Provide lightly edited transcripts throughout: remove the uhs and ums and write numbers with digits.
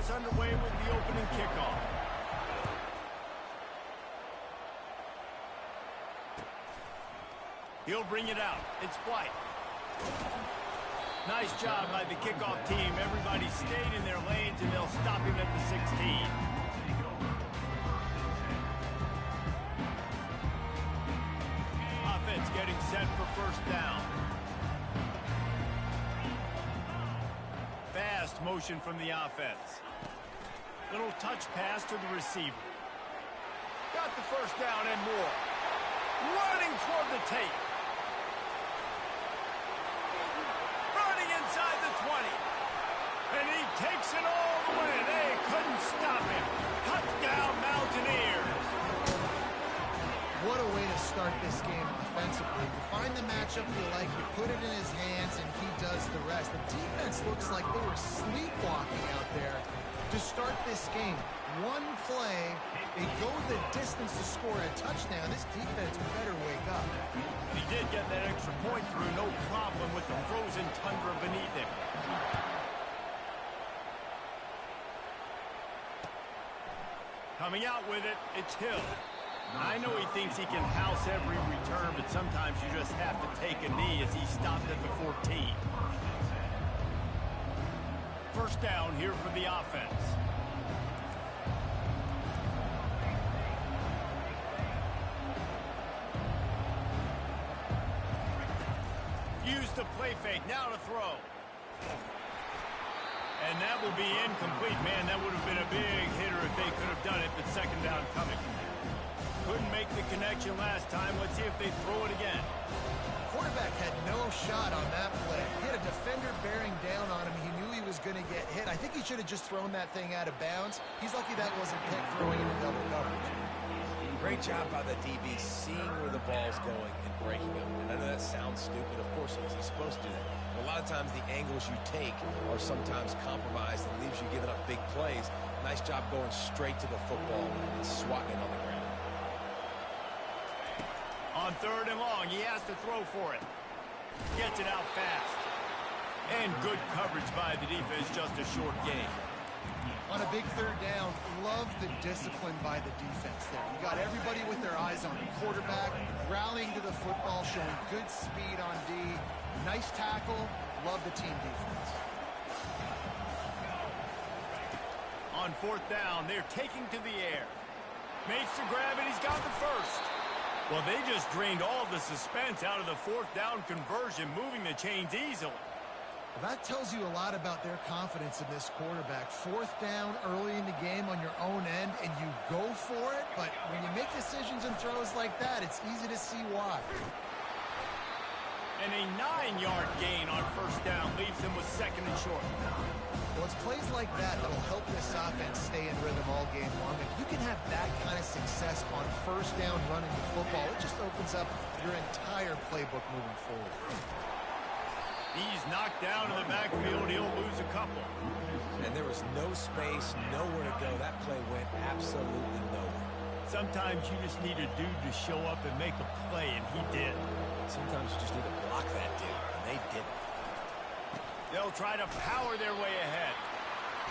gets underway with the opening kickoff. He'll bring it out. It's White. Nice job by the kickoff team. Everybody stayed in their lanes, and they'll stop him at the 16. Offense getting set for first down. Fast motion from the offense. Little touch pass to the receiver. Got the first down and more. Running toward the tape. Running inside the 20. And he takes it all the way. They couldn't stop him. Touchdown, Mountaineers. What a way to start this game offensively. You find the matchup you like, you put it in his hands, and he does the rest. The defense looks like they were sleepwalking out there to start this game. One play, they go the distance to score a touchdown. This defense better wake up. He did get that extra point through, no problem with the frozen tundra beneath him. Coming out with it, it's Hill. I know he thinks he can house every return, but sometimes you just have to take a knee as he stopped at the 14. First down here for the offense. Use the play fake, now to throw. And that will be incomplete. Man, that would have been a big hitter if they could have done it, but second down coming. Couldn't make the connection last time. Let's see if they throw it again. Quarterback had no shot on that play. He had a defender bearing down on him. He knew he was going to get hit. I think he should have just thrown that thing out of bounds. He's lucky that wasn't picked throwing into double coverage. Great job by the DB seeing where the ball's going and breaking them. And I know that sounds stupid. Of course it is. He's supposed to do that. But a lot of times the angles you take are sometimes compromised and leaves you giving up big plays. Nice job going straight to the football and swatting it on the ground. On third and long, he has to throw for it. Gets it out fast. And good coverage by the defense, just a short gain. On a big third down, love the discipline by the defense there. You got everybody with their eyes on the quarterback, rallying to the football, showing good speed on D. Nice tackle. Love the team defense. On fourth down, they're taking to the air. Makes the grab, and he's got the first. Well, they just drained all the suspense out of the fourth down conversion, moving the chains easily. Well, that tells you a lot about their confidence in this quarterback. Fourth down early in the game on your own end, and you go for it, but when you make decisions and throws like that, it's easy to see why. And a 9-yard gain on first down leaves him with second and short. Well, it's plays like that that'll help this offense stay in rhythm all game long. If you can have that kind of success on first down running the football, it just opens up your entire playbook moving forward. He's knocked down in the backfield. He'll lose a couple. And there was no space, nowhere to go. That play went absolutely nowhere. Sometimes you just need a dude to show up and make a play, and he did. Sometimes you just need to block that dude, and they didn't. They'll try to power their way ahead.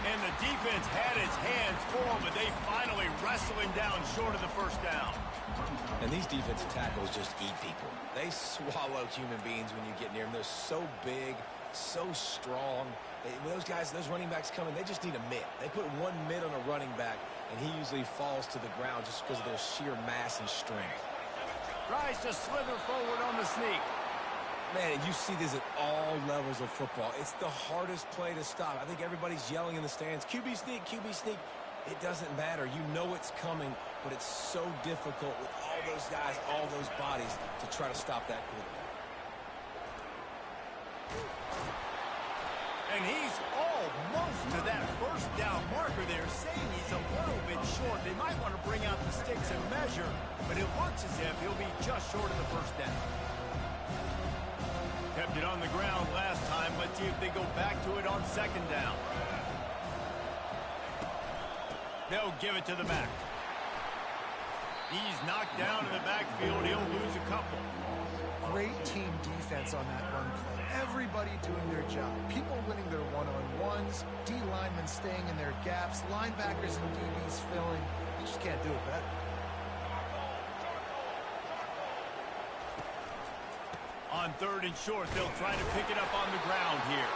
And the defense had its hands full, but they finally wrestle him down short of the first down. And these defensive tackles just eat people. They swallow human beings when you get near them. They're so big, so strong. When those guys, those running backs come in, they just need a mitt. They put one mitt on a running back, and he usually falls to the ground just because of their sheer mass and strength. Tries to slither forward on the sneak. Man, you see this at all levels of football. It's the hardest play to stop. I think everybody's yelling in the stands, QB sneak, QB sneak. It doesn't matter. You know it's coming, but it's so difficult with all those guys, all those bodies to try to stop that quarterback. And he's almost to that first down marker there, saying he's a little bit short. They might want to bring out the sticks and measure, but it looks as if he'll be just short of the first down. Kept it on the ground last time. Let's see if they go back to it on second down. They'll give it to the back. He's knocked down in the backfield. He'll lose a couple. great team defense on that run play. Everybody doing their job. People winning their one-on-ones, D linemen staying in their gaps, linebackers and DBs filling. You just can't do it better. On 3rd and short, they'll try to pick it up on the ground here.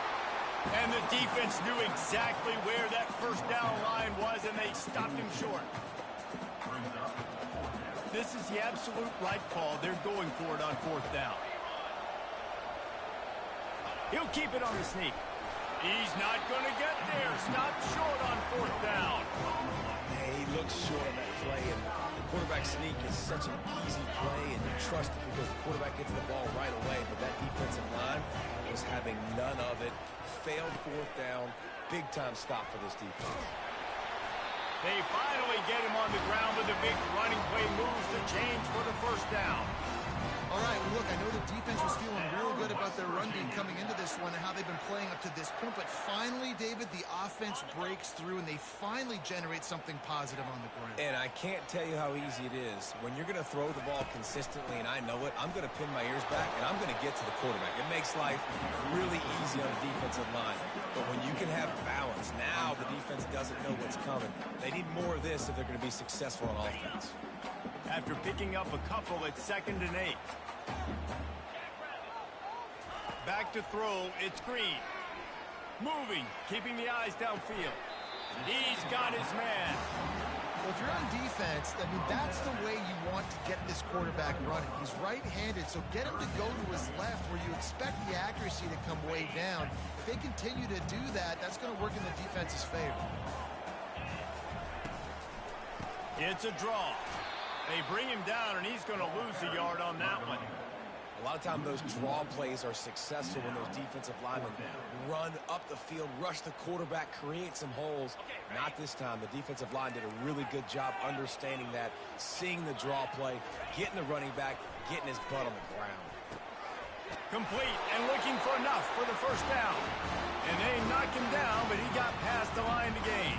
And the defense knew exactly where that first down line was, and they stopped him short. This is the absolute right call. They're going for it on 4th down. He'll keep it on the sneak. He's not going to get there. Stopped short on 4th down. He looks short on that play, and the quarterback sneak is such an easy play, and you trust it because the quarterback gets the ball right away, but that defensive line was having none of it. Failed 4th down. Big-time stop for this defense. They finally get him on the ground with a big running play moves the change for the 1st down. All right, well, look, I know the defense was feeling real good about their run game coming into this one and how they've been playing up to this point, but finally, David, the offense breaks through and they finally generate something positive on the ground. And I can't tell you how easy it is. When you're going to throw the ball consistently, and I know it, I'm going to pin my ears back, and I'm going to get to the quarterback. It makes life really easy on the defensive line. But when you can have balance, now the defense doesn't know what's coming. They need more of this if they're going to be successful on offense. After picking up a couple at 2nd and 8. Back to throw, it's Green. Moving, keeping the eyes downfield. He's got his man. Well, if you're on defense, I mean, that's the way you want to get this quarterback running. He's right-handed, so get him to go to his left where you expect the accuracy to come way down. If they continue to do that, that's going to work in the defense's favor. It's a draw. They bring him down, and he's going to lose a yard on that one. A lot of times those draw plays are successful when those defensive linemen run up the field, rush the quarterback, create some holes. Not this time. The defensive line did a really good job understanding that, seeing the draw play, getting the running back, getting his butt on the ground. Complete and looking for enough for the 1st down. And they knocked him down, but he got past the line to gain.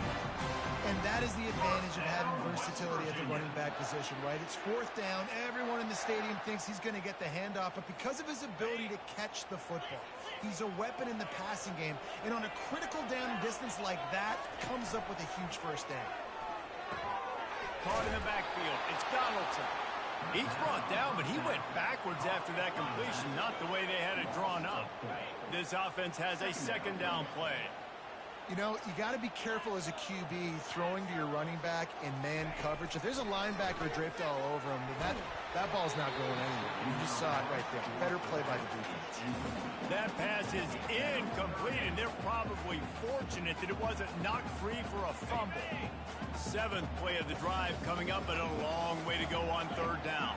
And that is the advantage of having versatility at the running back position, right? It's 4th down. Everyone in the stadium thinks he's going to get the handoff, but because of his ability to catch the football, he's a weapon in the passing game. And on a critical down distance like that, comes up with a huge 1st down. Caught in the backfield. It's Donaldson. He's brought down, but he went backwards after that completion, not the way they had it drawn up. This offense has a 2nd down play. You know, you got to be careful as a QB throwing to your running back in man coverage. If there's a linebacker draped all over him, then that ball's not going anywhere. You just saw it right there. Better play by the defense. That pass is incomplete, and they're probably fortunate that it wasn't knocked free for a fumble. 7th play of the drive coming up, but a long way to go on 3rd down.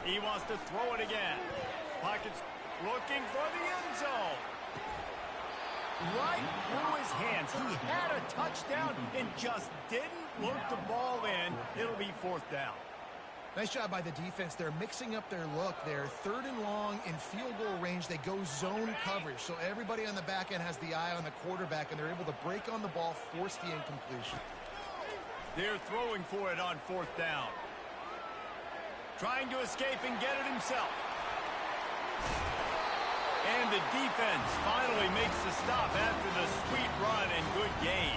He wants to throw it again. Pockets looking for the end zone. Right through his hands. He had a touchdown and just didn't look the ball in. It'll be 4th down. Nice job by the defense. They're mixing up their look. They're 3rd and long in field goal range. They go zone coverage. So everybody on the back end has the eye on the quarterback, and they're able to break on the ball, force the incompletion. They're throwing for it on 4th down. Trying to escape and get it himself. And the defense finally makes the stop after the sweet run and good gain.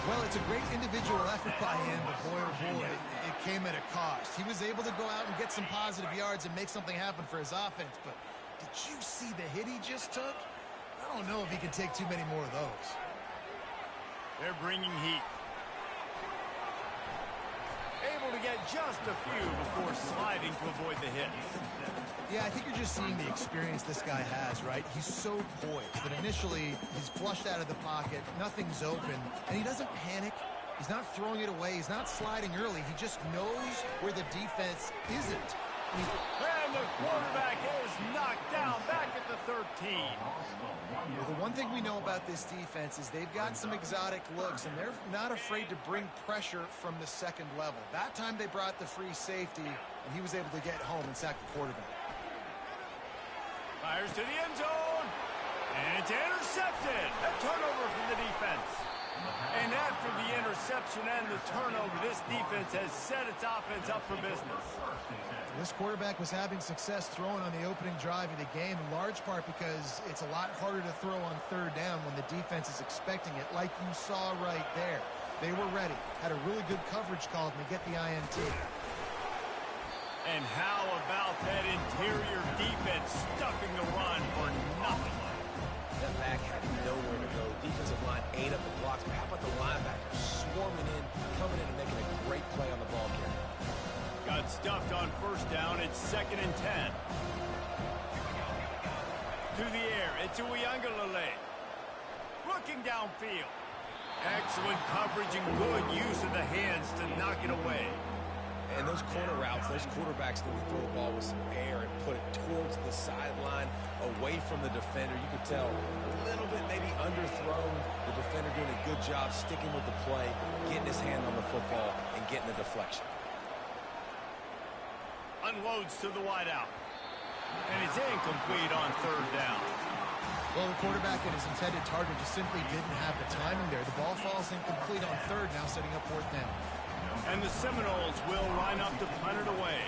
Well, it's a great individual effort by him, but boy, oh boy, it came at a cost. He was able to go out and get some positive yards and make something happen for his offense, but did you see the hit he just took? I don't know if he can take too many more of those. They're bringing heat. Able to get just a few before sliding to avoid the hit. Yeah, I think you're just seeing the experience this guy has, right? He's so poised that initially he's flushed out of the pocket, nothing's open, and he doesn't panic. He's not throwing it away. He's not sliding early. He just knows where the defense isn't. And the quarterback is knocked down back at the 13. Well, the one thing we know about this defense is they've got some exotic looks, and they're not afraid to bring pressure from the 2nd level. That time they brought the free safety, and he was able to get home and sack the quarterback. Fires to the end zone. And it's intercepted. A turnover from the defense. And after the interception and the turnover, this defense has set its offense up for business. This quarterback was having success throwing on the opening drive of the game, in large part because it's a lot harder to throw on third down when the defense is expecting it, like you saw right there. They were ready, had a really good coverage call to get the INT. And how about that interior defense stuffing the run for nothing? That back had nowhere to go. Defensive line ate up the blocks. But how about the linebackers swarming in, coming in and making a great play on the ball carrier? Got stuffed on first down. It's 2nd and 10. To the air. It's Uiagalelei. Looking downfield. Excellent coverage and good use of the hands to knock it away. And those corner routes, those quarterbacks need to throw the ball with some air and put it towards the sideline, away from the defender. You could tell a little bit maybe underthrown. The defender doing a good job sticking with the play, getting his hand on the football, and getting the deflection. Unloads to the wideout. And it's incomplete on third down. Well, the quarterback and his intended target just simply didn't have the timing there. The ball falls incomplete on third, now setting up fourth down. And the Seminoles will line up to punt it away.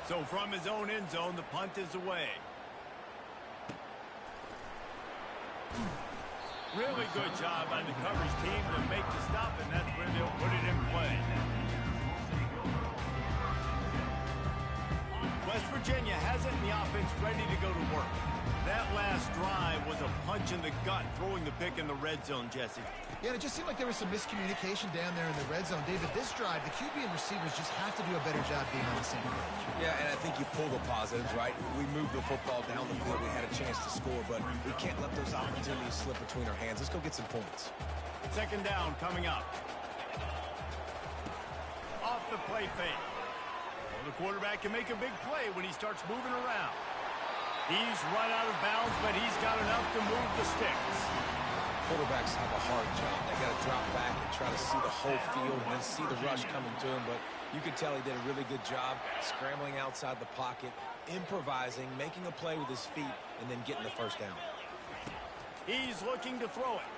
So from his own end zone, the punt is away. Really good job by the coverage team to make the stop, and that's where they'll put it in play. West Virginia has it in the offense ready to go to work. That last drive was a punch in the gut, throwing the pick in the red zone, Jesse. Yeah, it just seemed like there was some miscommunication down there in the red zone. David, this drive, the QB and receivers just have to do a better job being on the same page. Yeah, and I think you pull the positives, right? We moved the football down the field. We had a chance to score, but we can't let those opportunities slip between our hands. Let's go get some points. 2nd down coming up. Off the play fake. Well, the quarterback can make a big play when he starts moving around. He's run out of bounds, but he's got enough to move the sticks. Quarterbacks have a hard job. They got to drop back and try to see the whole field and then see the rush coming to him. But you could tell he did a really good job scrambling outside the pocket, improvising, making a play with his feet, and then getting the first down. He's looking to throw it.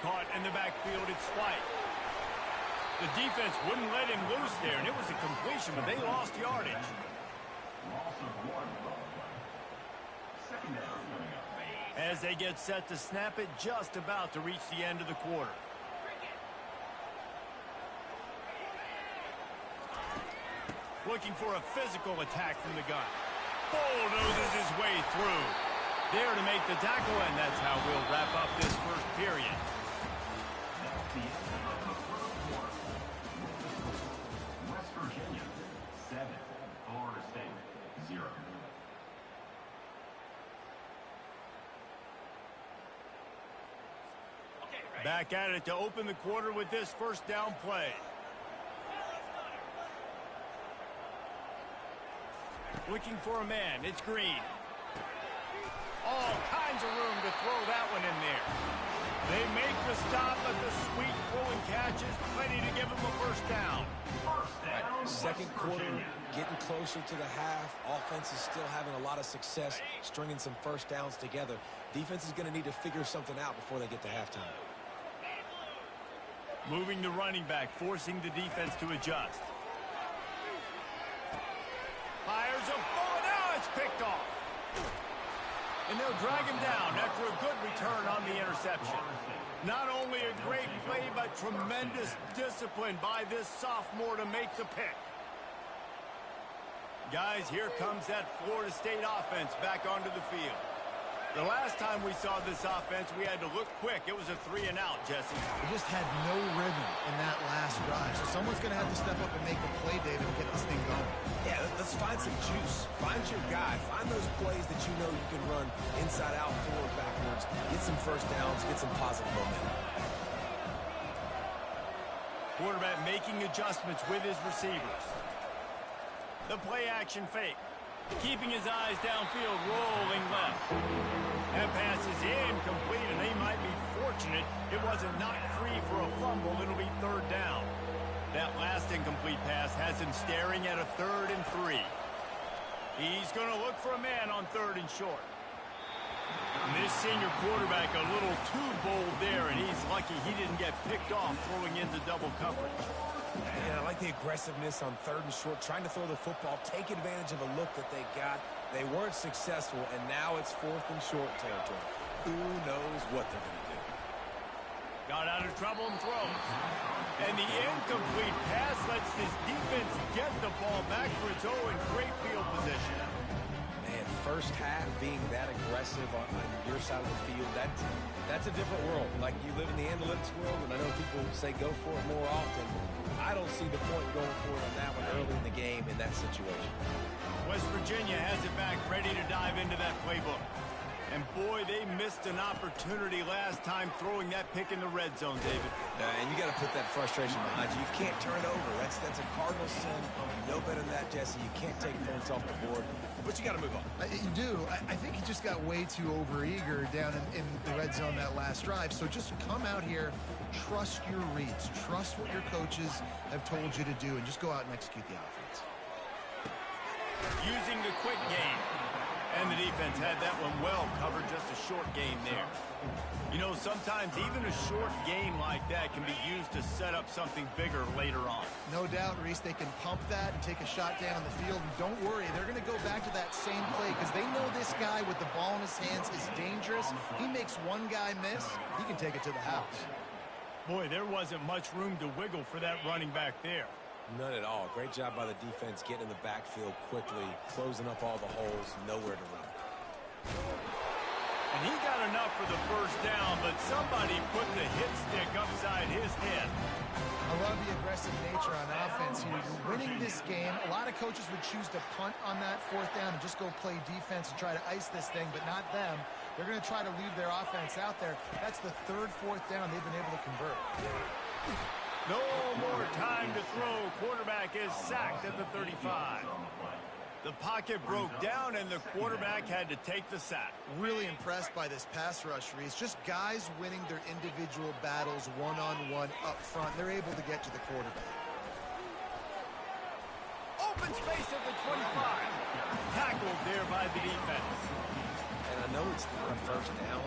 Caught in the backfield, it's White. The defense wouldn't let him loose there, and it was a completion, but they lost yardage. As they get set to snap it, just about to reach the end of the quarter. Looking for a physical attack from the gun. Bulldozes his way through. There to make the tackle, and that's how we'll wrap up this first period. West Virginia, 7. Florida State, 0. Back at it to open the quarter with this first down play. Looking for a man. It's Green. All kinds of room to throw that one in there. They make the stop, but the sweet throwing catch is plenty to give them a first down. Right. Second quarter, getting closer to the half. Offense is still having a lot of success stringing some first downs together. Defense is going to need to figure something out before they get to halftime. Moving the running back, forcing the defense to adjust. Fires a bullet. Now it's picked off. And they'll drag him down after a good return on the interception. Not only a great play, but tremendous discipline by this sophomore to make the pick. Guys, here comes that Florida State offense back onto the field. The last time we saw this offense, we had to look quick. It was a 3-and-out, Jesse. They just had no rhythm in that last drive. So someone's going to have to step up and make a play, David, and get this thing going. Yeah, let's find some juice. Find your guy. Find those plays that you know you can run inside out, forward, backwards. Get some first downs. Get some positive momentum. Quarterback making adjustments with his receivers. The play action fake. Keeping his eyes downfield, rolling left. That pass is incomplete, and they might be fortunate it wasn't knocked free for a fumble. It'll be third down. That last incomplete pass has him staring at a 3rd and 3. He's going to look for a man on 3rd and short. And this senior quarterback a little too bold there, and he's lucky he didn't get picked off throwing into double coverage. And I like the aggressiveness on 3rd and short, trying to throw the football, take advantage of a look that they got. They weren't successful, and now it's 4th and short territory. Who knows what they're going to do? Got out of trouble and throws. And the incomplete pass lets this defense get the ball back for its own in great field position. Man, first half being that aggressive on your side of the field, that's a different world. Like, you live in the analytics world, and I know people say go for it more often. I don't see the point going for it on that one early in the game in that situation. West Virginia has it back, ready to dive into that playbook. And boy, they missed an opportunity last time throwing that pick in the red zone, David. And you got to put that frustration behind you. You can't turn it over. That's a cardinal sin. You know better than that, Jesse. You can't take points off the board. But you got to move on. You do. I think he just got way too overeager down in the red zone that last drive. So just come out here, trust your reads, trust what your coaches have told you to do, and just go out and execute the offense. Using the quick game. And the defense had that one well covered, just a short game there. You know, sometimes even a short game like that can be used to set up something bigger later on. No doubt, Reese, they can pump that and take a shot down the field. And don't worry, they're going to go back to that same play because they know this guy with the ball in his hands is dangerous. He makes one guy miss, he can take it to the house. Boy, there wasn't much room to wiggle for that running back there. None at all. Great job by the defense getting in the backfield quickly, closing up all the holes, nowhere to run. And he got enough for the first down, but somebody put the hit stick upside his head. I love the aggressive nature on offense here. You're winning this game. A lot of coaches would choose to punt on that 4th down and just go play defense and try to ice this thing, but not them. They're going to try to leave their offense out there. That's the 3rd, 4th down they've been able to convert. No more time to throw. Quarterback is sacked at the 35. The pocket broke down, and the quarterback had to take the sack. Really impressed by this pass rush, Reese. Just guys winning their individual battles one-on-one up front. They're able to get to the quarterback. Open space at the 25. Tackled there by the defense. And I know it's not a first down,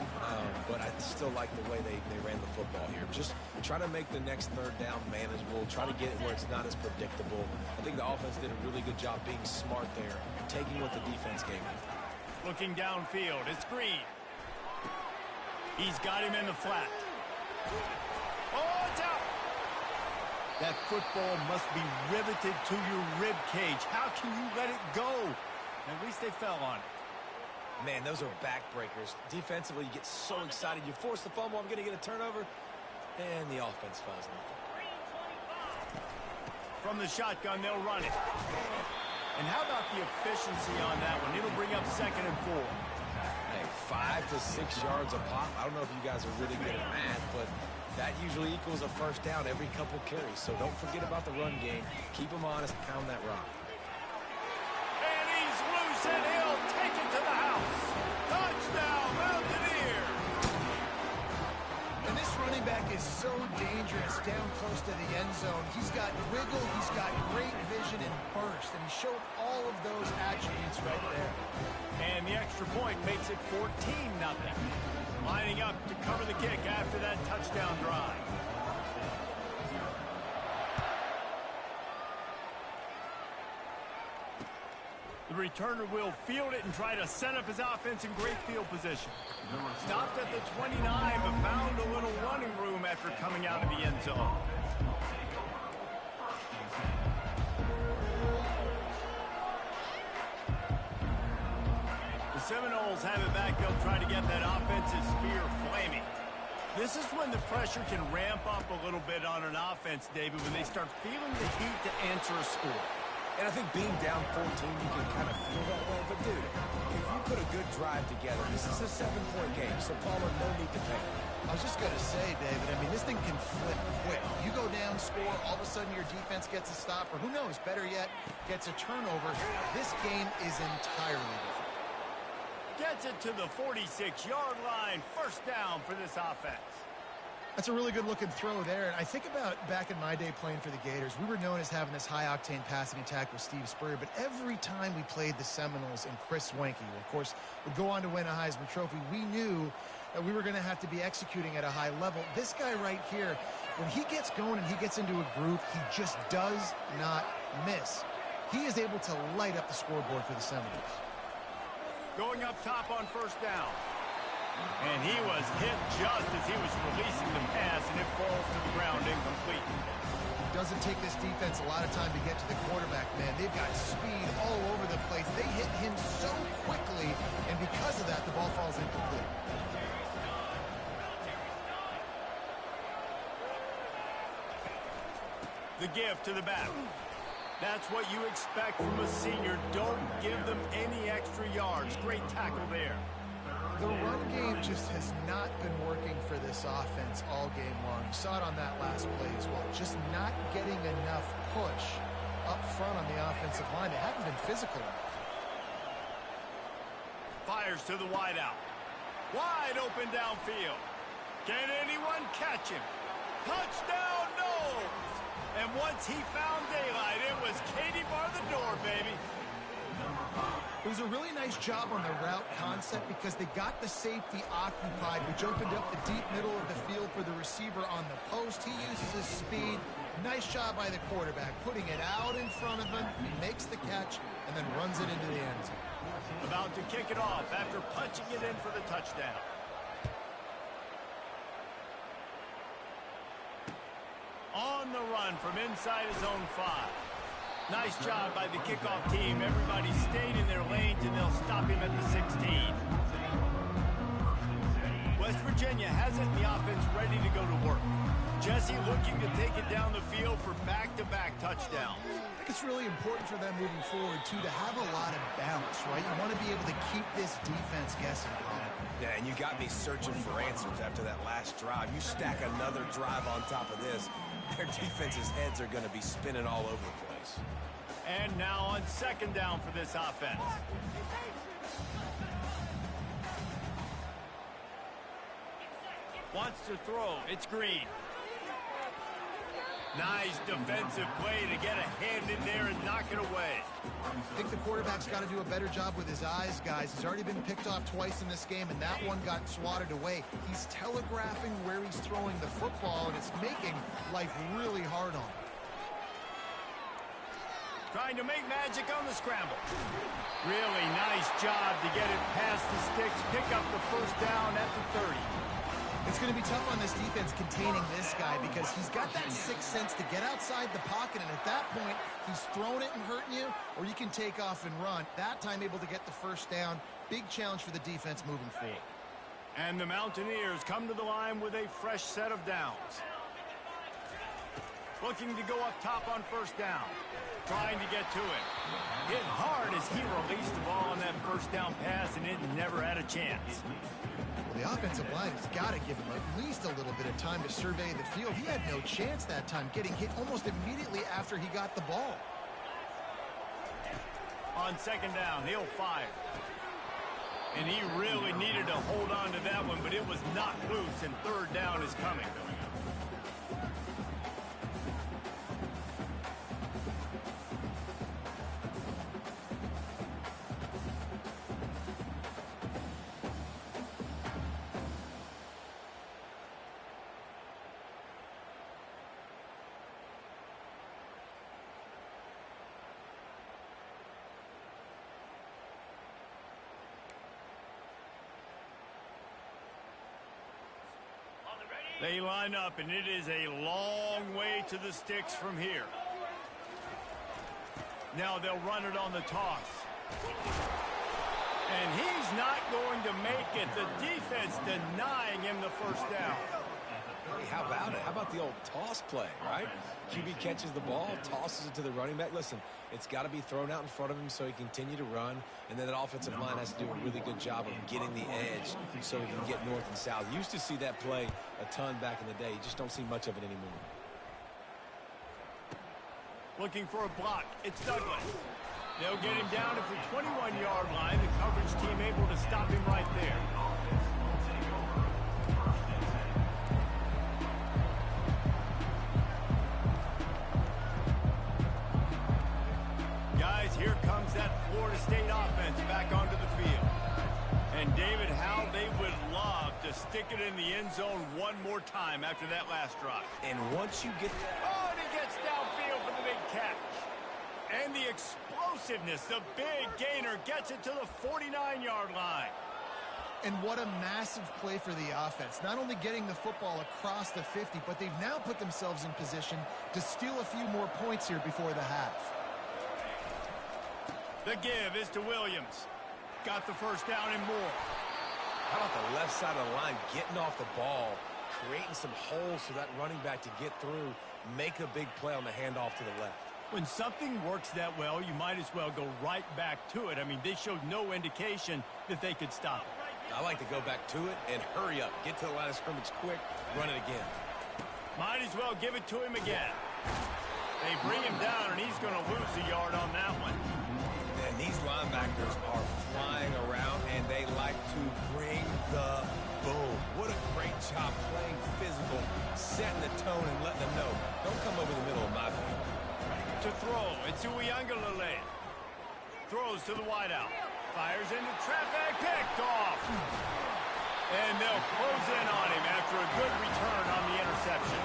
but I still like the way they ran the football here. Just try to make the next 3rd down manageable. Try to get it where it's not as predictable. I think the offense did a really good job being smart there, taking what the defense gave them. Looking downfield, it's Green. He's got him in the flat. Oh, it's out! That football must be riveted to your rib cage. How can you let it go? At least they fell on it. Man, those are backbreakers. Defensively, you get so excited. You force the fumble, I'm going to get a turnover, and the offense falls in the football. From the shotgun, they'll run it. And how about the efficiency on that one? It'll bring up 2nd and 4. Hey, 5 to 6 yards a pop. I don't know if you guys are really good at math, but that usually equals a first down every couple carries. So don't forget about the run game. Keep them honest, pound that rock. And he's loose, and he'll take it to the house. Touchdown, Mountaineers! And this running back is so dangerous down close to the end zone. He's got wiggle, he's got great vision and burst, and he showed all of those attributes right there. And the extra point makes it 14-0. Lining up to cover the kick after that touchdown drive. The returner will field it and try to set up his offense in great field position. Stopped at the 29, but found a little running room after coming out of the end zone. The Seminoles have it back. They'll try to get that offensive spear flaming. This is when the pressure can ramp up a little bit on an offense, David, when they start feeling the heat to answer a score. And I think being down 14, you can kind of feel that way. But, dude, if you put a good drive together, this is a 7-point game, so Palmer, no need to panic. I was just going to say, David, I mean, this thing can flip quick. You go down, score, all of a sudden your defense gets a stop, or who knows, better yet, gets a turnover. This game is entirely different. Gets it to the 46-yard line. First down for this offense. That's a really good-looking throw there. And I think about back in my day playing for the Gators, we were known as having this high-octane passing attack with Steve Spurrier, but every time we played the Seminoles and Chris Swanke, who, of course, would go on to win a Heisman Trophy, we knew that we were going to have to be executing at a high level. This guy right here, when he gets going and he gets into a groove, he just does not miss. He is able to light up the scoreboard for the Seminoles. Going up top on first down. And he was hit just as he was releasing the pass, and it falls to the ground incomplete. It doesn't take this defense a lot of time to get to the quarterback, man. They've got speed all over the place. They hit him so quickly, and because of that, the ball falls incomplete. The give to the back. That's what you expect from a senior. Don't give them any extra yards. Great tackle there. The run game just has not been working for this offense all game long. You saw it on that last play as well. Just not getting enough push up front on the offensive line. They haven't been physical enough. Fires to the wideout. Wide open downfield. Can anyone catch him? Touchdown, Noles! And once he found daylight, it was Katie bar the door, baby. It was a really nice job on the route concept because they got the safety occupied, which opened up the deep middle of the field for the receiver on the post. He uses his speed. Nice job by the quarterback, putting it out in front of him. He makes the catch and then runs it into the end zone. About to kick it off after punching it in for the touchdown. On the run from inside his own 5. Nice job by the kickoff team. Everybody stayed in their lanes, and they'll stop him at the 16. West Virginia has it in the offense ready to go to work. Jesse looking to take it down the field for back-to-back touchdowns. I think it's really important for them moving forward, too, to have a lot of balance, right? You want to be able to keep this defense guessing. Yeah, and you got me searching for answers after that last drive. You stack another drive on top of this, their defense's heads are going to be spinning all over the place. And now on second down for this offense. Wants to throw. It's Green. Nice defensive play to get a hand in there and knock it away. I think the quarterback's got to do a better job with his eyes, guys. He's already been picked off twice in this game, and that one got swatted away. He's telegraphing where he's throwing the football, and it's making life really hard on him. Trying to make magic on the scramble. Really nice job to get it past the sticks, pick up the first down at the 30. It's going to be tough on this defense containing this guy because he's got that sixth sense to get outside the pocket, and at that point, he's throwing it and hurting you, or you can take off and run. That time able to get the first down. Big challenge for the defense moving forward. And the Mountaineers come to the line with a fresh set of downs. Looking to go up top on first down. Trying to get to it. Hit hard as he released the ball on that first down pass, and it never had a chance. Well, the offensive line has got to give him at least a little bit of time to survey the field. He had no chance that time, getting hit almost immediately after he got the ball. On second down, he'll fire. And he really needed to hold on to that one, but it was knocked loose, and third down is coming. They line up, and it is a long way to the sticks from here. Now they'll run it on the toss. And he's not going to make it. The defense denying him the first down. Hey, how about it? How about the old toss play, right? QB catches the ball, tosses it to the running back. Listen, it's got to be thrown out in front of him so he can continue to run. And then that offensive line has to do a really good job of getting the edge so he can get north and south. Used to see that play a ton back in the day. You just don't see much of it anymore. Looking for a block. It's Douglas. They'll get him down at the 21-yard line. The coverage team able to stop him right there. And, David, how they would love to stick it in the end zone one more time after that last drive. And once you get... Oh, and he gets downfield for the big catch. And the explosiveness, the big gainer gets it to the 49-yard line. And what a massive play for the offense. Not only getting the football across the 50, but they've now put themselves in position to steal a few more points here before the half. The give is to Williams. Got the first down and more. How about the left side of the line getting off the ball, creating some holes for that running back to get through, make a big play on the handoff to the left. When something works that well, you might as well go right back to it. I mean, they showed no indication that they could stop it. I like to go back to it and hurry up. Get to the line of scrimmage quick, run it again. Might as well give it to him again. They bring him down, and he's going to lose a yard on that one. And these linebackers are flying around, and they like to bring the boom. What a great job playing physical, setting the tone, and letting them know, don't come over the middle of my field. To throw, it's Uiagalelei. Throws to the wideout. Fires into traffic, picked off. And they'll close in on him after a good return on the interception.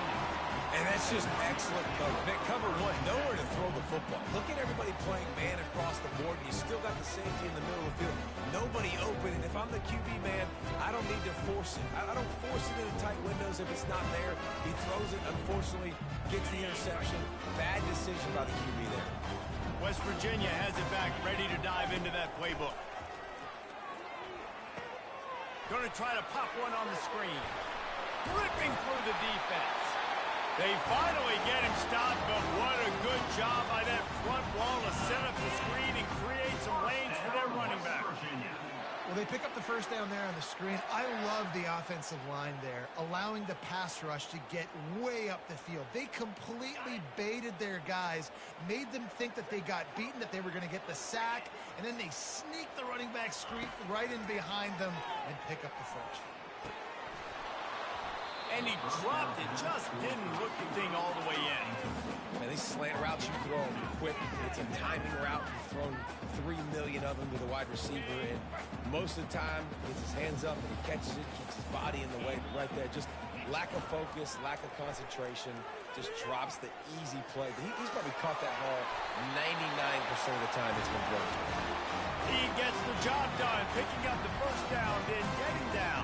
And that's just excellent cover. Nick, cover one, nowhere to throw the football. Look at everybody playing man across the board. You still got the safety in the middle of the field. Nobody open, and if I'm the QB man, I don't need to force it. I don't force it into tight windows if it's not there. He throws it, unfortunately, gets the interception. Bad decision by the QB there. West Virginia has it back, ready to dive into that playbook. Going to try to pop one on the screen. Ripping through the defense. They finally get him stopped, but what a good job by that front wall to set up the screen and create some lanes for their running back. Well, they pick up the first down there on the screen. I love the offensive line there, allowing the pass rush to get way up the field. They completely baited their guys, made them think that they got beaten, that they were going to get the sack, and then they sneak the running back screen right in behind them and pick up the first. And he dropped it, just didn't look the thing all the way in. Man, these slant routes you throw them quick. It's a timing route. You've thrown 3 million of them to the wide receiver, and most of the time, he gets his hands up and he catches it, keeps his body in the way. Right there, just lack of focus, lack of concentration, just drops the easy play. He's probably caught that ball 99% of the time it's been thrown. He gets the job done, picking up the first down, then getting down.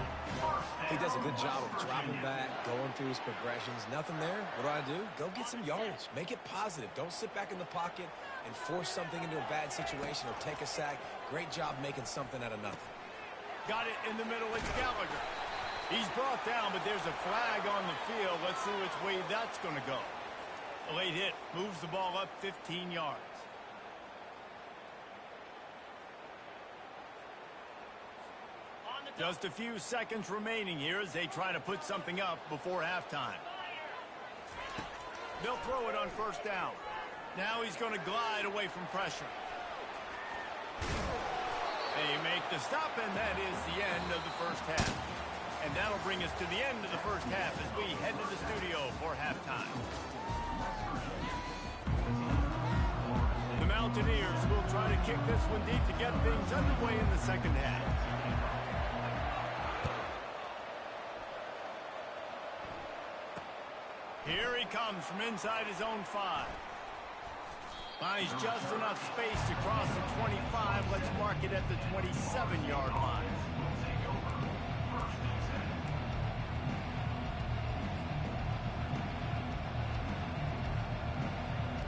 He does a good job of dropping back, going through his progressions. Nothing there. What do? Go get some yardage. Make it positive. Don't sit back in the pocket and force something into a bad situation or take a sack. Great job making something out of nothing. Got it in the middle. It's Gallagher. He's brought down, but there's a flag on the field. Let's see which way that's going to go. A late hit moves the ball up 15 yards. Just a few seconds remaining here as they try to put something up before halftime. They'll throw it on first down. Now he's going to glide away from pressure. They make the stop, and that is the end of the first half. And that'll bring us to the end of the first half as we head to the studio for halftime. The Mountaineers will try to kick this one deep to get things underway in the second half. Here he comes from inside his own 5. Finds just enough space to cross the 25. Let's mark it at the 27-yard line.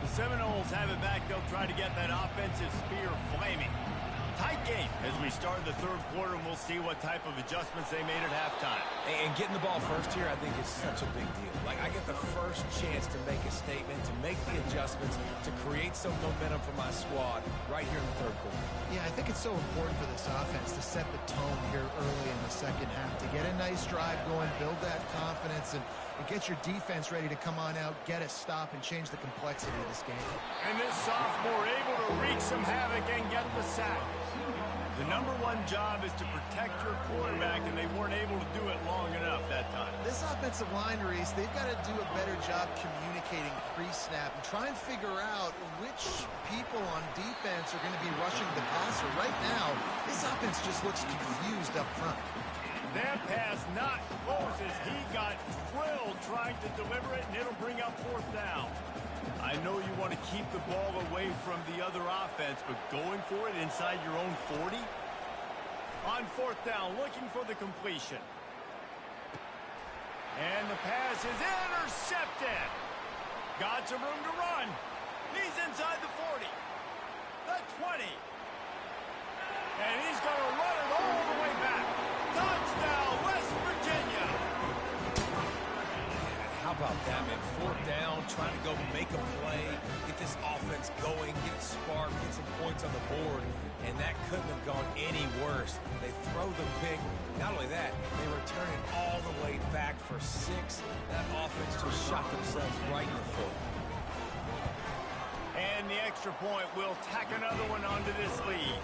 The Seminoles have it back. They'll try to get that offensive spear flaming. Tight game as we start the third quarter, and we'll see what type of adjustments they made at halftime. And getting the ball first here, I think, is such a big deal. Like, I get the first chance to make a statement, to make the adjustments, to create some momentum for my squad right here in the third quarter. Yeah, I think it's so important for this offense to set the tone here early in the second half, to get a nice drive going, build that confidence, and get your defense ready to come on out, get a stop, and change the complexity of this game. And this sophomore able to wreak some havoc and get the sack. The number one job is to protect your quarterback, and they weren't able to do it long enough that time. This offense offensive line, Reese, they've got to do a better job communicating pre-snap and try and figure out which people on defense are going to be rushing the passer. Right now, this offense just looks confused up front. That pass not close as he got drilled trying to deliver it, and it'll bring up fourth down. I know you want to keep the ball away from the other offense, but going for it inside your own 40? On fourth down, looking for the completion. And the pass is intercepted. Got some room to run. He's inside the 40. The 20. And he's going to run it all the way back. Touchdown, West Virginia. How about that, man? Fourth down, trying to go make a play, get this offense going, get it sparked, get some points on the board, and that couldn't have gone any worse. They throw the pick. Not only that, they return it all the way back for 6. That offense just shot themselves right in the foot. And the extra point will tack another one onto this lead.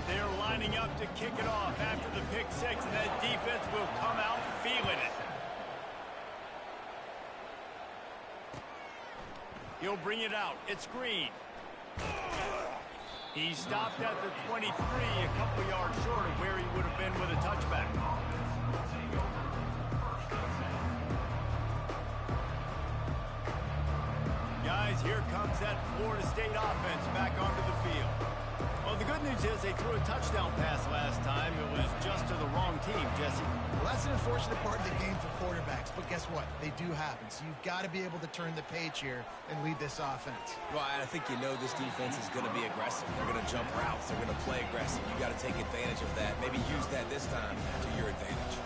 They're lining up to kick it off after the pick 6, and that defense will come out feeling it. He'll bring it out. It's Green. He stopped at the 23, a couple yards short of where he would have been with a touchback. Guys, here comes that Florida State offense back onto the field. Well, the good news is they threw a touchdown pass last time. It was just to the wrong team, Jesse. Well, that's an unfortunate part of the game for quarterbacks, but guess what? They do happen. So you've got to be able to turn the page here and lead this offense. Well, I think you know this defense is going to be aggressive. They're going to jump routes. They're going to play aggressive. You got to take advantage of that. Maybe use that this time to your advantage.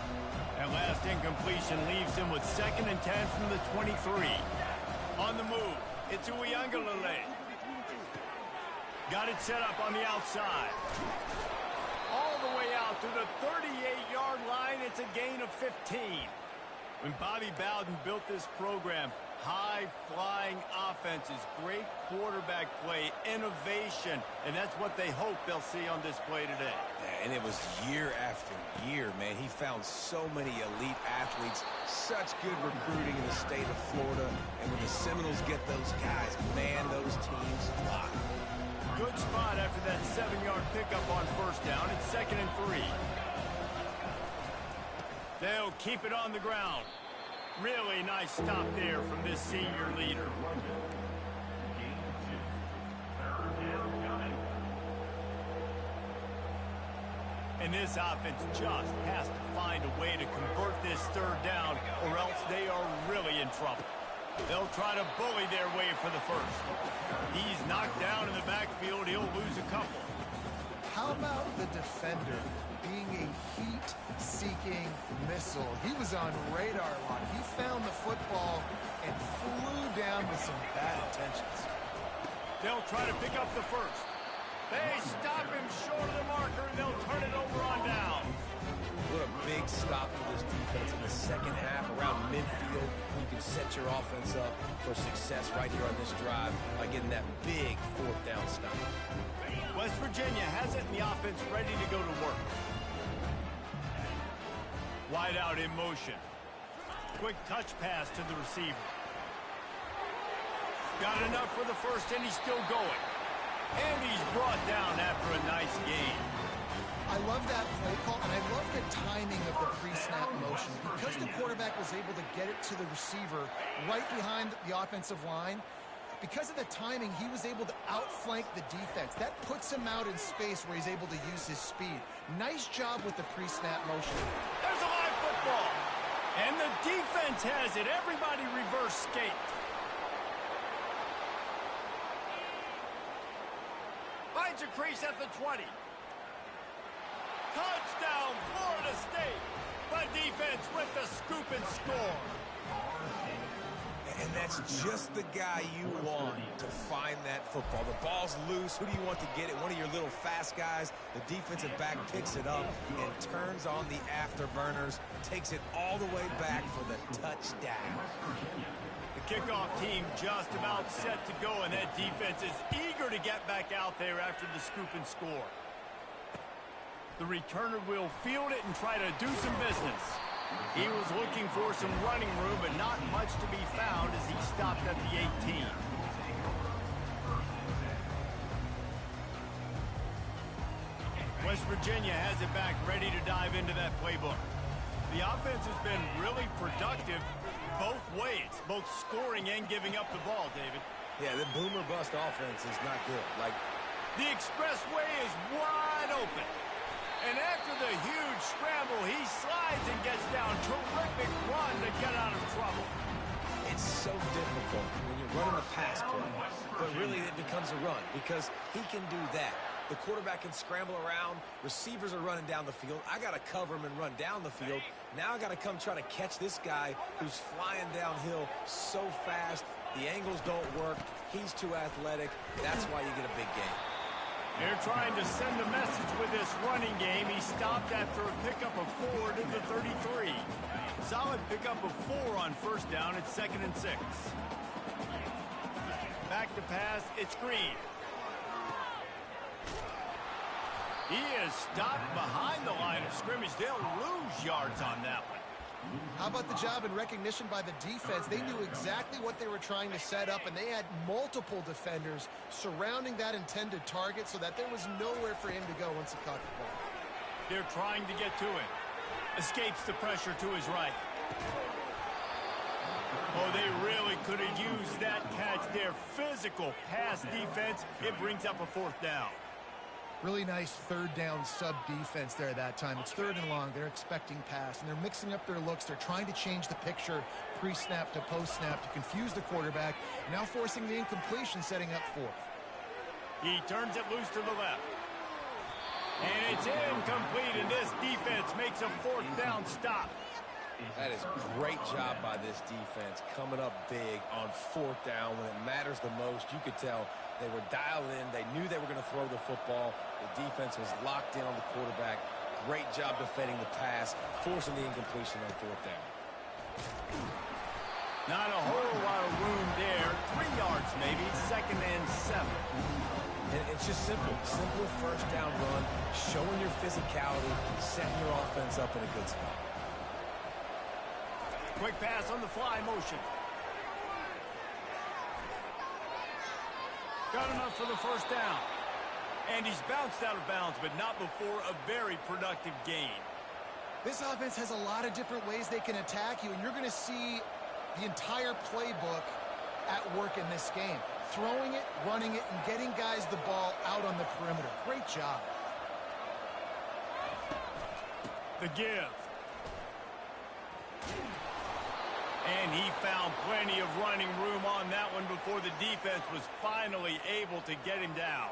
That last incompletion leaves him with 2nd and 10 from the 23. On the move, it's Uiagalelei. Got it set up on the outside. All the way out to the 38-yard line. It's a gain of 15. When Bobby Bowden built this program, high-flying offenses, great quarterback play, innovation, and that's what they hope they'll see on display today. And it was year after year, man. He found so many elite athletes, such good recruiting in the state of Florida, and when the Seminoles get those guys, man, those teams fly. Good spot after that 7-yard pickup on first down. It's 2nd and 3. They'll keep it on the ground. Really nice stop there from this senior leader. And this offense just has to find a way to convert this 3rd down, or else they are really in trouble. They'll try to bully their way for the first. He's knocked down in the backfield. He'll lose a couple. How about the defender being a heat-seeking missile? He was on radar lock. He found the football and flew down with some bad intentions. They'll try to pick up the first. They stop him short of the marker, and they'll turn it over on down. What a big stop for this defense in the second half around midfield. You can set your offense up for success right here on this drive by getting that big 4th down stop. West Virginia has it in the offense ready to go to work. Wide out in motion. Quick touch pass to the receiver. Got enough for the first, and he's still going. And he's brought down after a nice gain. I love that play call, and I love the timing of the pre-snap motion. Because the quarterback was able to get it to the receiver right behind the offensive line, because of the timing, he was able to outflank the defense. That puts him out in space where he's able to use his speed. Nice job with the pre-snap motion. There's a live football. And the defense has it. Everybody reverse skate. Finds a crease at the 20. Touchdown, Florida State. The defense with the scoop and score. And that's just the guy you want to find that football. The ball's loose. Who do you want to get it? One of your little fast guys. The defensive back picks it up and turns on the afterburners, takes it all the way back for the touchdown. The kickoff team just about set to go, and that defense is eager to get back out there after the scoop and score. The returner will field it and try to do some business. He was looking for some running room, but not much to be found as he stopped at the 18. West Virginia has it back, ready to dive into that playbook. The offense has been really productive both ways, both scoring and giving up the ball, David. Yeah, the boomer bust offense is not good. The expressway is wide open. And after the huge scramble, he slides and gets down. Terrific run to get out of trouble. It's so difficult when you're running a pass play, but really it becomes a run because he can do that. The quarterback can scramble around. Receivers are running down the field. I got to cover him and run down the field. Now I got to come try to catch this guy who's flying downhill so fast. The angles don't work. He's too athletic. That's why you get a big gain. They're trying to send a message with this running game. He stopped after a pickup of 4 to the 33. Solid pickup of 4 on first down. It's 2nd and 6. Back to pass. It's Green. He is stopped behind the line of scrimmage. They'll lose yards on that one. How about the job and recognition by the defense? They knew exactly what they were trying to set up, and they had multiple defenders surrounding that intended target so that there was nowhere for him to go once he caught the ball. They're trying to get to it. Escapes the pressure to his right. Oh, they really could have used that catch there. Physical pass defense. It brings up a 4th down. Really nice 3rd down sub defense there that time. It's 3rd and long. They're expecting pass, and they're mixing up their looks. They're trying to change the picture pre-snap to post-snap to confuse the quarterback, now forcing the incompletion, setting up 4th. He turns it loose to the left. And it's incomplete, and this defense makes a 4th down stop. That is a great job by this defense, coming up big on 4th down when it matters the most. You could tell they were dialed in. They knew they were going to throw the football. The defense was locked in on the quarterback. Great job defending the pass, forcing the incompletion on 4th down. Not a whole lot of room there. 3 yards maybe, 2nd and 7. And it's just simple. Simple first down run, showing your physicality, setting your offense up in a good spot. Quick pass on the fly motion. Got enough for the 1st down. And he's bounced out of bounds, but not before a very productive gain. This offense has a lot of different ways they can attack you, and you're going to see the entire playbook at work in this game. Throwing it, running it, and getting guys the ball out on the perimeter. Great job. The give. And he found plenty of running room on that one before the defense was finally able to get him down.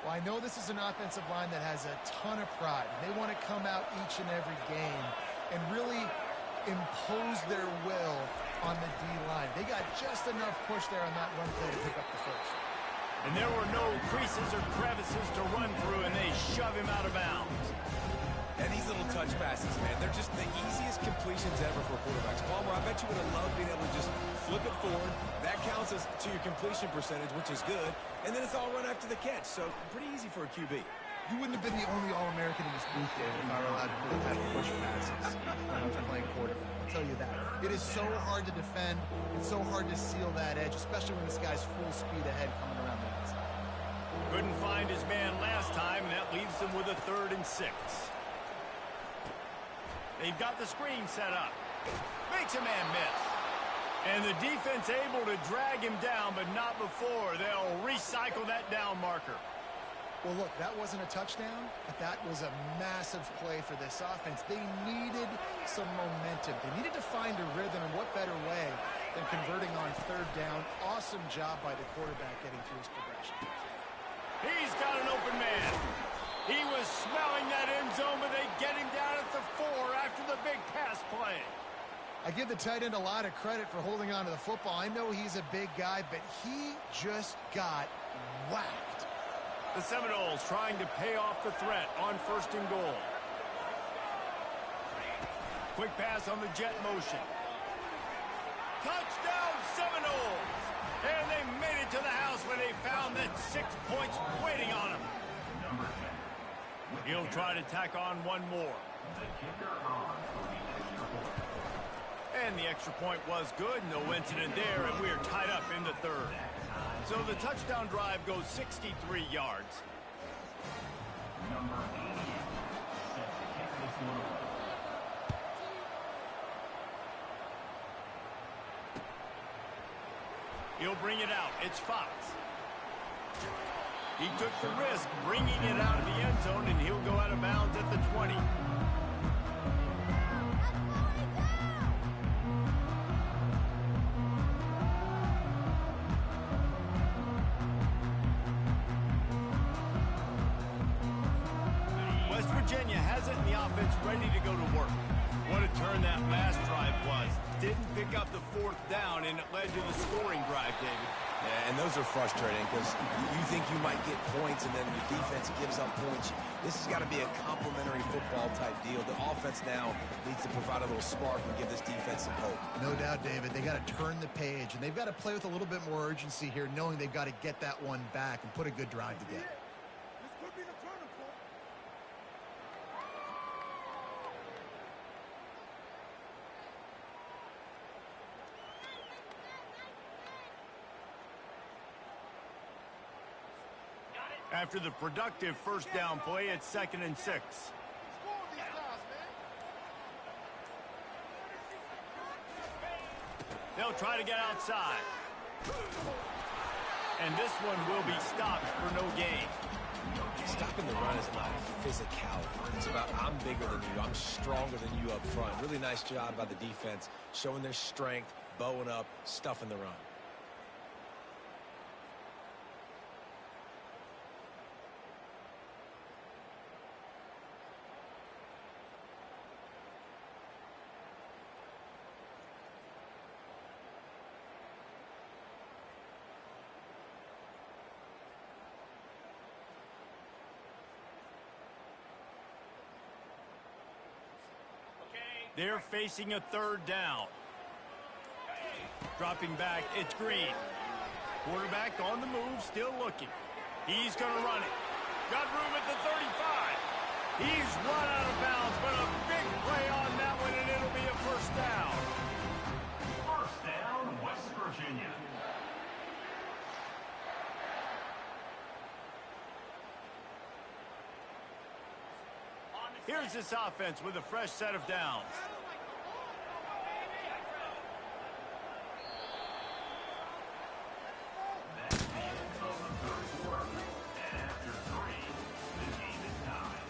Well, I know this is an offensive line that has a ton of pride. They want to come out each and every game and really impose their will on the D-line. They got just enough push there on that run play to pick up the 1st. And there were no creases or crevices to run through, and they shove him out of bounds. And these little touch passes, man, they're just the easiest completions ever for quarterbacks. Palmer, I bet you would have loved being able to just flip it forward. That counts as to your completion percentage, which is good. And then it's all run after the catch, so pretty easy for a QB. You wouldn't have been the only All-American in this booth, David, if I were allowed to have push passes when I was playing quarterback. I'll tell you that. It is so hard to defend. It's so hard to seal that edge, especially when this guy's full speed ahead coming around the outside. Couldn't find his man last time, and that leaves him with a 3rd and 6. They've got the screen set up. Makes a man miss. And the defense able to drag him down, but not before. They'll recycle that down marker. Well, look, that wasn't a touchdown, but that was a massive play for this offense. They needed some momentum. They needed to find a rhythm, and what better way than converting on 3rd down. Awesome job by the quarterback getting through his progression. He's got an open man. He was smelling that end zone, but they get him down at the 4 after the big pass play. I give the tight end a lot of credit for holding on to the football. I know he's a big guy, but he just got whacked. The Seminoles trying to pay off the threat on 1st and goal. Quick pass on the jet motion. Touchdown Seminoles! And they made it to the house when they found that 6 points waiting on them. Number 10, with He'll try to tack on one more. The kicker on for the extra point. And the extra point was good. No incident there, and we're tied up in the third. So the touchdown drive goes 63 yards. Number 88 set to kick this one away. He'll bring it out. It's Fox. He took the risk bringing it out of the end zone, and he'll go out of bounds at the 20. West Virginia has it in the offense ready to go to work. What a turn that last drive was. Didn't pick up the fourth down, and it led to the scoring drive, David. Yeah, and those are frustrating because you think you might get points and then your defense gives up points. This has got to be a complementary football type deal. The offense now needs to provide a little spark and give this defense some hope. No doubt, David. They got to turn the page, and they've got to play with a little bit more urgency here, knowing they've got to get that one back and put a good drive together. After the productive first down play, it's 2nd and 6. They'll try to get outside. And this one will be stopped for no gain. Stopping the run is about physicality. It's about I'm bigger than you. I'm stronger than you up front. Really nice job by the defense, showing their strength, bowing up, stuffing the run. They're facing a 3rd down. Dropping back, it's Green. Quarterback on the move, still looking. He's going to run it. Got room at the 35. He's run out of bounds, but a big play on that one, and it'll be a first down. First down, West Virginia. Here's this offense with a fresh set of downs. That's the end of the third quarter. And after 3, the game is tied.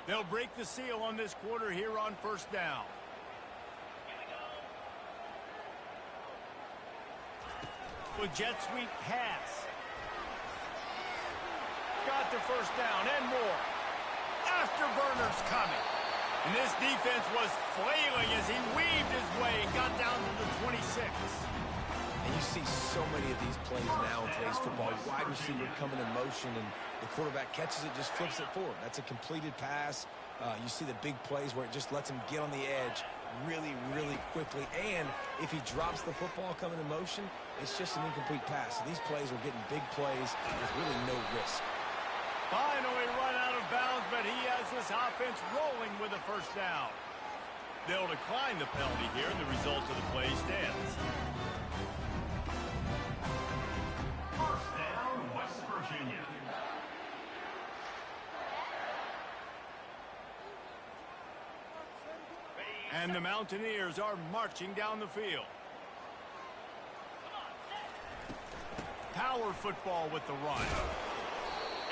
They'll break the seal on this quarter here on first down. With jet sweep pass. Got the first down and more. Afterburners coming. And this defense was flailing as he weaved his way and got down to the 26. And you see so many of these plays now in today's football. Wide receiver coming in motion, and the quarterback catches it, just flips it forward. That's a completed pass. You see the big plays where it just lets him get on the edge really, really quickly. And if he drops the football coming in motion, it's just an incomplete pass. So these plays are getting big plays with really no risk. Finally run out of bounds, but he has this offense rolling with a first down. They'll decline the penalty here, and the result of the play stands. First down, West Virginia. And the Mountaineers are marching down the field. Power football with the run.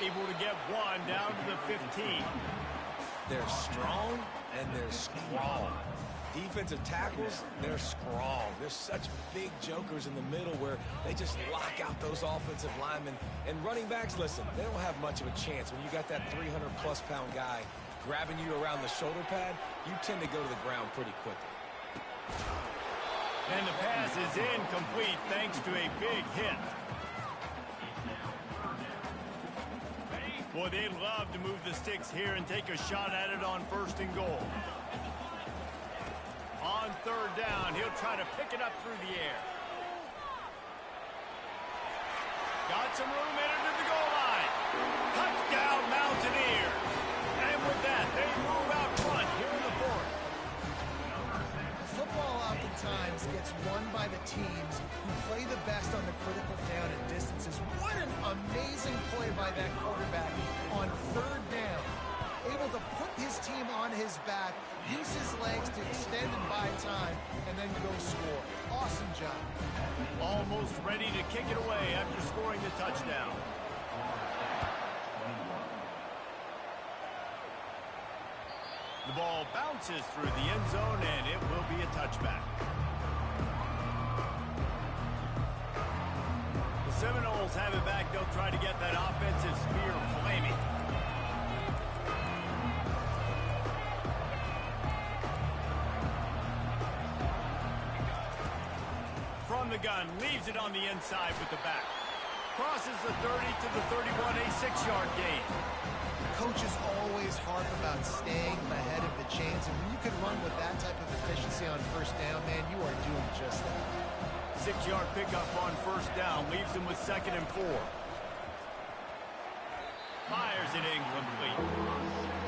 Able to get one down to the 15. They're strong and they're strong. Defensive tackles, they're strong. They're such big jokers in the middle where they just lock out those offensive linemen. And running backs, listen, they don't have much of a chance. When you got that 300-plus pound guy grabbing you around the shoulder pad, you tend to go to the ground pretty quickly. And the pass is incomplete thanks to a big hit. Boy, they'd love to move the sticks here and take a shot at it on 1st and goal. On third down. He'll try to pick it up through the air. Got some room in into the goal line. Touchdown, Mountaineers. And with that, they move out front here in the fourth. Football oftentimes gets won by the teams who play the best on the critical down and distances. What an amazing play by that quarterback on third down. Able to put his team on his back, use his legs to extend and buy time, and then go score. Awesome job. Almost ready to kick it away after scoring the touchdown. The ball bounces through the end zone, and it will be a touchback. The Seminoles have it back. They'll try to get that offensive spear flaming. From the gun, leaves it on the inside with the back. Crosses the 30 to the 31, a 6-yard gain. Coaches always harp about staying ahead of the chains, and when you can run with that type of efficiency on first down, man, you are doing just that. 6-yard pickup on first down leaves him with 2nd and 4. Fires it incomplete.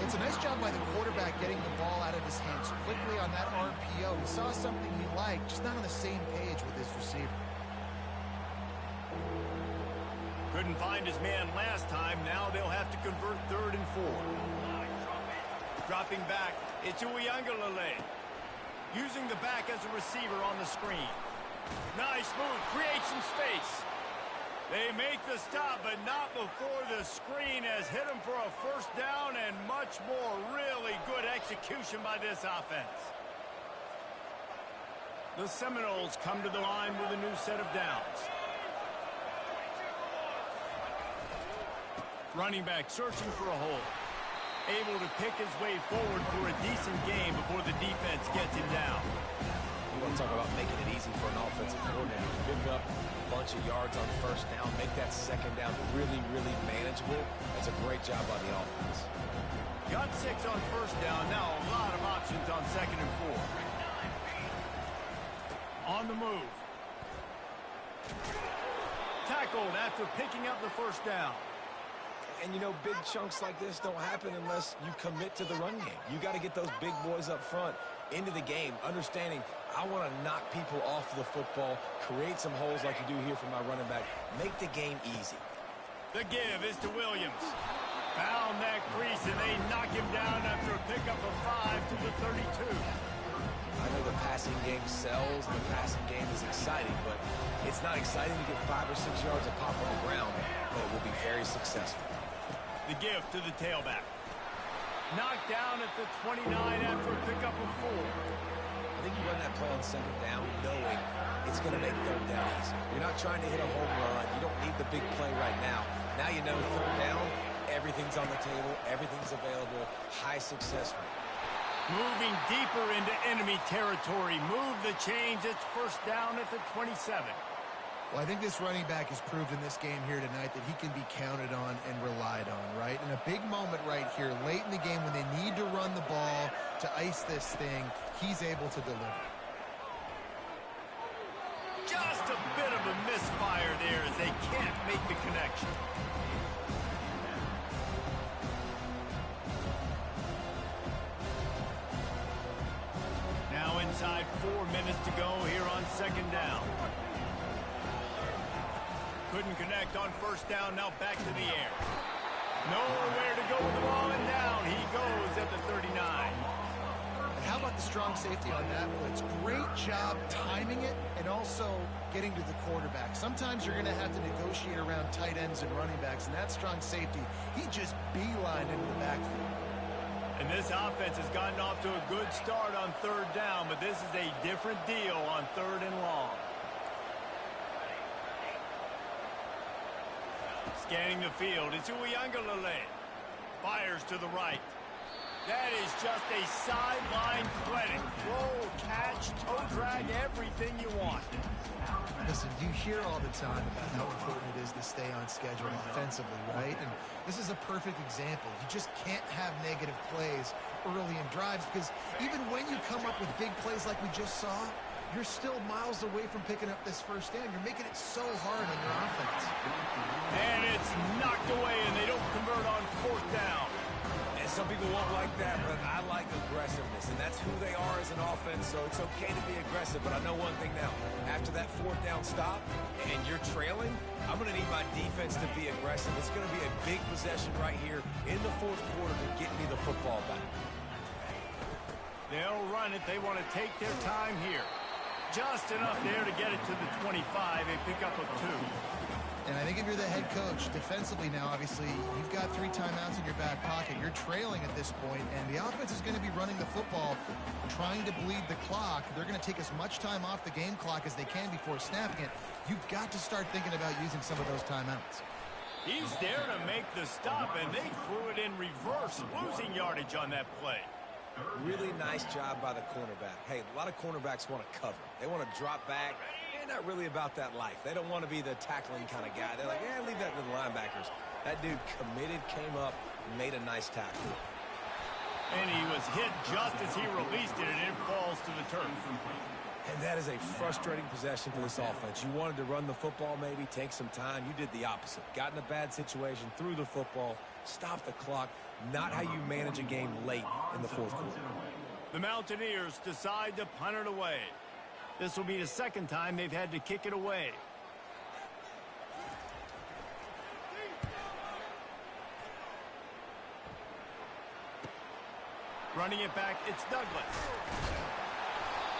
It's a nice job by the quarterback getting the ball out of his hands quickly on that RPO. He saw something he liked, just not on the same page with his receiver. Couldn't find his man last time. Now they'll have to convert 3rd and 4. Dropping back, it's Uiagalelei. Using the back as a receiver on the screen. Nice move, creates some space. They make the stop, but not before the screen has hit him for a first down and much more. Really good execution by this offense. The Seminoles come to the line with a new set of downs. Running back searching for a hole. Able to pick his way forward for a decent game before the defense gets him down. You want to talk about making it easy for an offensive coordinator. Pick up a bunch of yards on first down, make that second down really, really manageable. That's a great job by the offense. Got 6 on first down. Now a lot of options on 2nd and 4. On the move. Tackled after picking up the first down. And, you know, big chunks like this don't happen unless you commit to the run game. You got to get those big boys up front into the game, understanding I want to knock people off the football, create some holes like you do here for my running back, make the game easy. The give is to Williams. Found that crease, and they knock him down after a pickup of 5 to the 32. I know the passing game sells, the passing game is exciting, but it's not exciting to get 5 or 6 yards of pop on the ground, but it will be very successful. The give to the tailback. Knocked down at the 29 after a pickup of 4. I think you run that play on 2nd down knowing it's going to make 3rd down easy. You're not trying to hit a home run. You don't need the big play right now. Now you know 3rd down, everything's on the table, everything's available, high success rate. Moving deeper into enemy territory. Move the chains. It's first down at the 27. Well, I think this running back has proven this game here tonight that he can be counted on and relied on, right? In a big moment right here, late in the game when they need to run the ball to ice this thing, he's able to deliver. Just a bit of a misfire there as they can't make the connection. Now inside 4 minutes to go here on 2nd down. Couldn't connect on first down, now back to the air. Nowhere to go with the ball, and down he goes at the 39. And how about the strong safety on that blitz? Great job timing it and also getting to the quarterback. Sometimes you're going to have to negotiate around tight ends and running backs, and that strong safety, he just beelined into the backfield. And this offense has gotten off to a good start on 3rd down, but this is a different deal on 3rd and long. Scanning the field, it's Uiagalelei. Fires to the right. That is just a sideline clinic. Roll, catch, toe drag, everything you want. Listen, you hear all the time about how important it is to stay on schedule offensively, right? And this is a perfect example. You just can't have negative plays early in drives because even when you come up with big plays like we just saw, you're still miles away from picking up this first down. You're making it so hard on your offense. And it's knocked away, and they don't convert on fourth down. And some people won't like that, but I like aggressiveness, and that's who they are as an offense, so it's okay to be aggressive. But I know one thing now. After that fourth down stop and you're trailing, I'm going to need my defense to be aggressive. It's going to be a big possession right here in the fourth quarter to get me the football back. They'll run it. They want to take their time here. Just enough there to get it to the 25. A pickup of 2. And I think if you're the head coach, defensively now, obviously, you've got 3 timeouts in your back pocket. You're trailing at this point, and the offense is going to be running the football, trying to bleed the clock. They're going to take as much time off the game clock as they can before snapping it. You've got to start thinking about using some of those timeouts. He's there to make the stop, and they threw it in reverse, losing yardage on that play. Really nice job by the cornerback. Hey, a lot of cornerbacks want to cover. They want to drop back. They're not really about that life. They don't want to be the tackling kind of guy. They're like, yeah, leave that to the linebackers. That dude committed, came up, made a nice tackle. And he was hit just as he released it, and it falls to the turf. And that is a frustrating possession for this offense. You wanted to run the football maybe, take some time. You did the opposite. Got in a bad situation, threw the football, stopped the clock. Not how you manage a game late in the fourth quarter. The Mountaineers decide to punt it away. This will be the second time they've had to kick it away. Running it back, it's Douglas.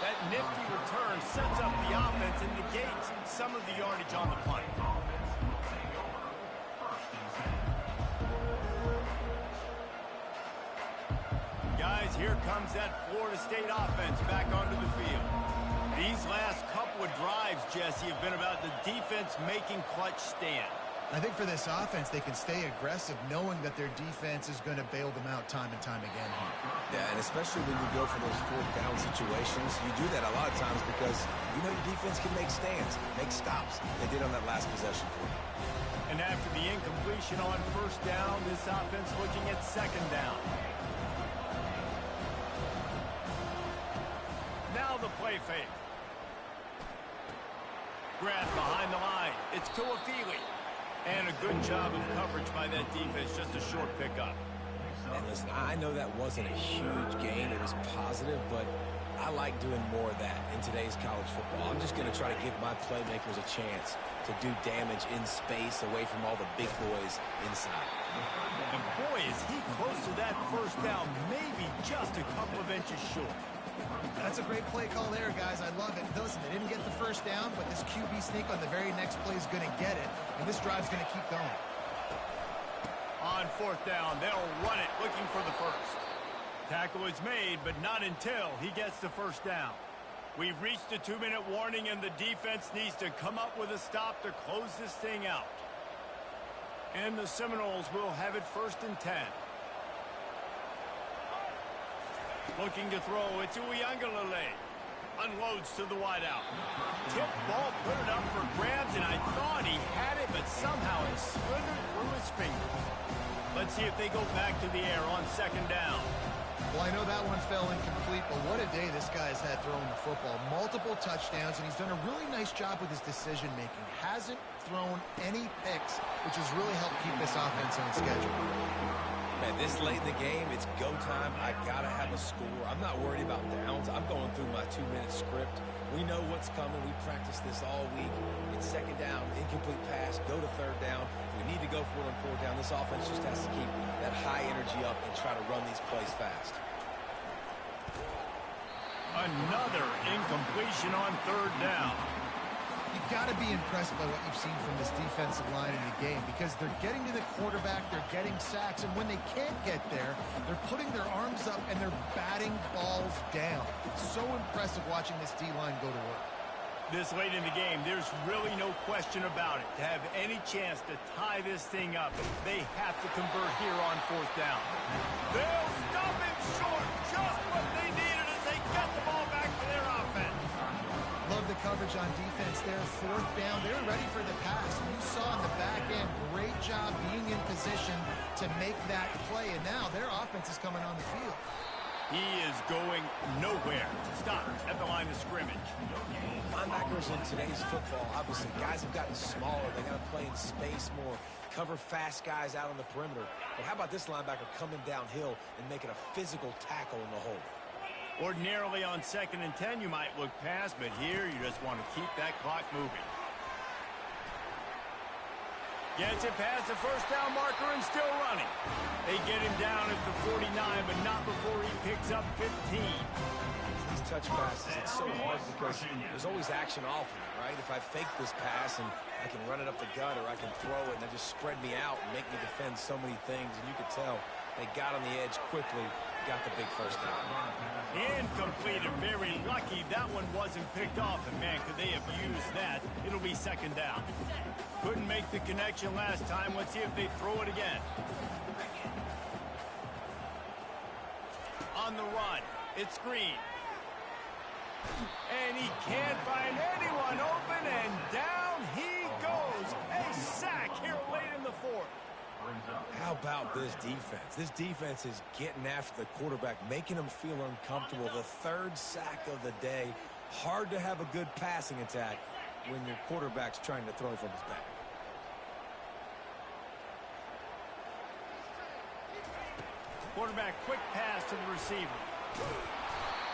That nifty return sets up the offense and negates some of the yardage on the punt. Guys, here comes that Florida State offense back onto the field. These last couple of drives, Jesse, have been about the defense making clutch stand. I think for this offense, they can stay aggressive knowing that their defense is going to bail them out time and time again. Yeah, and especially when you go for those fourth down situations, you do that a lot of times because you know your defense can make stands, make stops. They did on that last possession for you. And after the incompletion on first down, this offense looking at second down. Now the play fake. Grant behind the line. It's Tuafili. And a good job of coverage by that defense. Just a short pickup. And listen, I know that wasn't a huge gain. It was positive, but I like doing more of that in today's college football. I'm just going to try to give my playmakers a chance to do damage in space away from all the big boys inside. And boy, is he close to that first down. Maybe just a couple of inches short. That's a great play call there, guys. I love it. Listen, they didn't get the first down, but this QB sneak on the very next play is going to get it, and this drive's going to keep going. On fourth down, they'll run it, looking for the first. Tackle is made, but not until he gets the first down. We've reached a 2-minute warning, and the defense needs to come up with a stop to close this thing out. And the Seminoles will have it 1st and 10. Looking to throw, it's Uiagalelei. Unloads to the wideout. Tip ball, put it up for grabs, and I thought he had it, but somehow it slithered through his fingers. Let's see if they go back to the air on second down. Well, I know that one fell incomplete, but what a day this guy's had throwing the football. Multiple touchdowns, and he's done a really nice job with his decision-making. Hasn't thrown any picks, which has really helped keep this offense on schedule. Man, this late in the game, it's go time. I got to have a score. I'm not worried about downs. I'm going through my 2-minute script. We know what's coming. We practiced this all week. It's second down, incomplete pass, go to third down. If we need to go for it on fourth down, this offense just has to keep that high energy up and try to run these plays fast. Another incompletion on third down. You've got to be impressed by what you've seen from this defensive line in the game because they're getting to the quarterback, they're getting sacks, and when they can't get there, they're putting their arms up and they're batting balls down. So impressive watching this D-line go to work. This late in the game, there's really no question about it. To have any chance to tie this thing up, they have to convert here on fourth down. They'll stop him short. Just what they needed as they get the ball back for their offense. Love the coverage on defense there. Fourth down. They were ready for the pass. You saw in the back end, great job being in position to make that play. And now their offense is coming on the field. He is going nowhere. Stop at the line of scrimmage. Linebackers in today's football, obviously, guys have gotten smaller. They got to play in space more, cover fast guys out on the perimeter. But how about this linebacker coming downhill and making a physical tackle in the hole? Ordinarily on 2nd and 10, you might look past, but here you just want to keep that clock moving. Gets it past the first down marker and still running. They get him down at the 49, but not before he picks up 15. These touch passes, it's so hard because there's always action off of it, right? If I fake this pass and I can run it up the gut or I can throw it and they just spread me out and make me defend so many things, and you could tell they got on the edge quickly, got the big first down. Incomplete and very lucky that one wasn't picked off. And man, could they have used that? It'll be 2nd down. Couldn't make the connection last time. Let's see if they throw it again. On the run, it's Green. And he can't find anyone open, and down he goes. A sack here late in the 4th. How about this defense? This defense is getting after the quarterback, making him feel uncomfortable. The 3rd sack of the day. Hard to have a good passing attack when your quarterback's trying to throw from his back. Quarterback, quick pass to the receiver.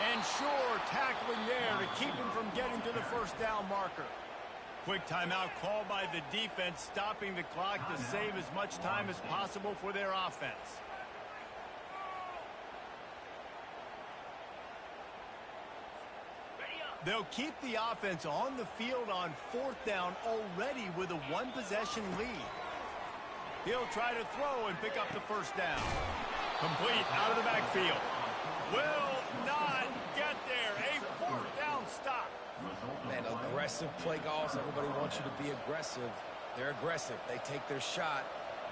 And sure, tackling there to keep him from getting to the first down marker. Quick timeout called by the defense, stopping the clock to save as much time as possible for their offense. They'll keep the offense on the field on 4th down already with a 1-possession lead. He'll try to throw and pick up the first down. Complete out of the backfield. Will not get there. A 4th down stop. Man, aggressive play calls. Everybody wants you to be aggressive. They're aggressive. They take their shot.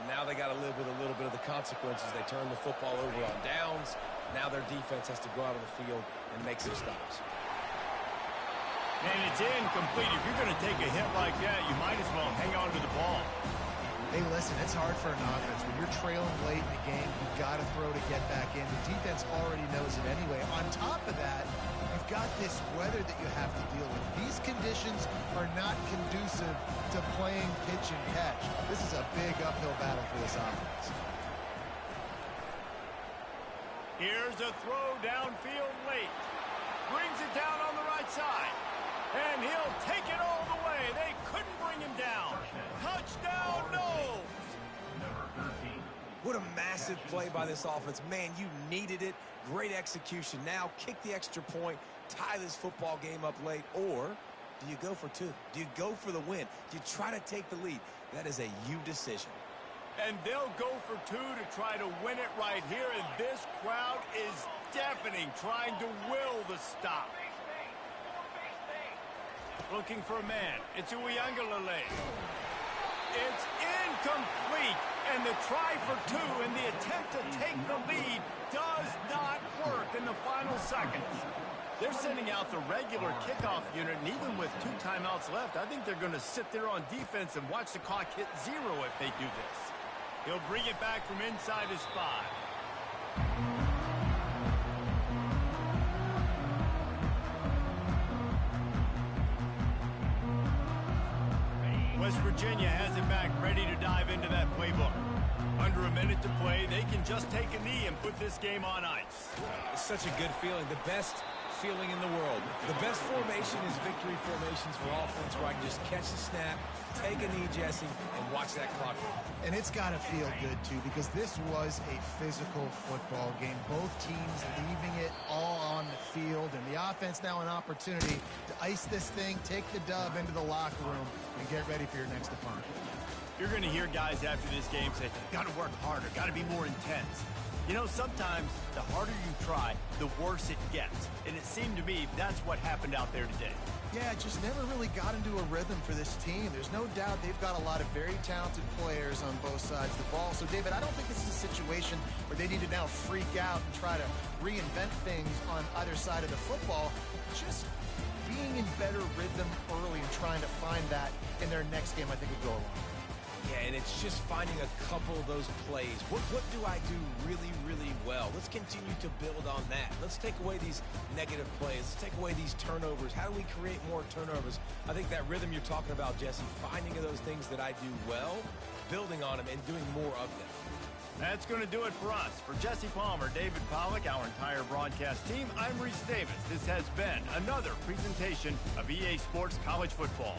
Now they got to live with a little bit of the consequences. They turn the football over on downs. Now their defense has to go out on the field and make some stops. And it's incomplete. If you're going to take a hit like that, you might as well hang on to the ball. Hey, listen, it's hard for an offense. When you're trailing late in the game, you've got to throw to get back in. The defense already knows it anyway. On top of that, you've got this weather that you have to deal with. These conditions are not conducive to playing pitch and catch. This is a big uphill battle for this offense. Here's a throw downfield late. Brings it down on the right side. And he'll take it all the way. They couldn't bring him down. Touchdown, no! What a massive play by this offense. Man, you needed it. Great execution. Now kick the extra point, tie this football game up late, or do you go for 2? Do you go for the win? Do you try to take the lead? That is a you decision. And they'll go for 2 to try to win it right here, and this crowd is deafening, trying to will the stop. Looking for a man. It's Uiagalelei. It's incomplete. And the try for 2 and the attempt to take the lead does not work in the final seconds. They're sending out the regular kickoff unit, and even with 2 timeouts left, I think they're going to sit there on defense and watch the clock hit 0 if they do this. He'll bring it back from inside his 5. West Virginia has it back, ready to dive into that playbook. Under a minute to play, they can just take a knee and put this game on ice. It's such a good feeling. The best feeling in the world. The best formation is victory formations for offense, where I can just catch the snap, take a knee, Jesse, and watch that clock. And it's got to feel good, too, because this was a physical football game. Both teams leaving it all on the field, and the offense now an opportunity to ice this thing, take the dub into the locker room, and get ready for your next opponent. You're going to hear guys after this game say, got to work harder, got to be more intense. You know, sometimes the harder you try, the worse it gets. And it seemed to me that's what happened out there today. Yeah, just never really got into a rhythm for this team. There's no doubt they've got a lot of very talented players on both sides of the ball. So, David, I don't think this is a situation where they need to now freak out and try to reinvent things on either side of the football. Just being in better rhythm early and trying to find that in their next game, I think would go a long way. Yeah, and it's just finding a couple of those plays. What do I do really, really well? Let's continue to build on that. Let's take away these negative plays. Let's take away these turnovers. How do we create more turnovers? I think that rhythm you're talking about, Jesse, finding those things that I do well, building on them, and doing more of them. That's going to do it for us. For Jesse Palmer, David Pollack, our entire broadcast team, I'm Reese Davis. This has been another presentation of EA Sports College Football.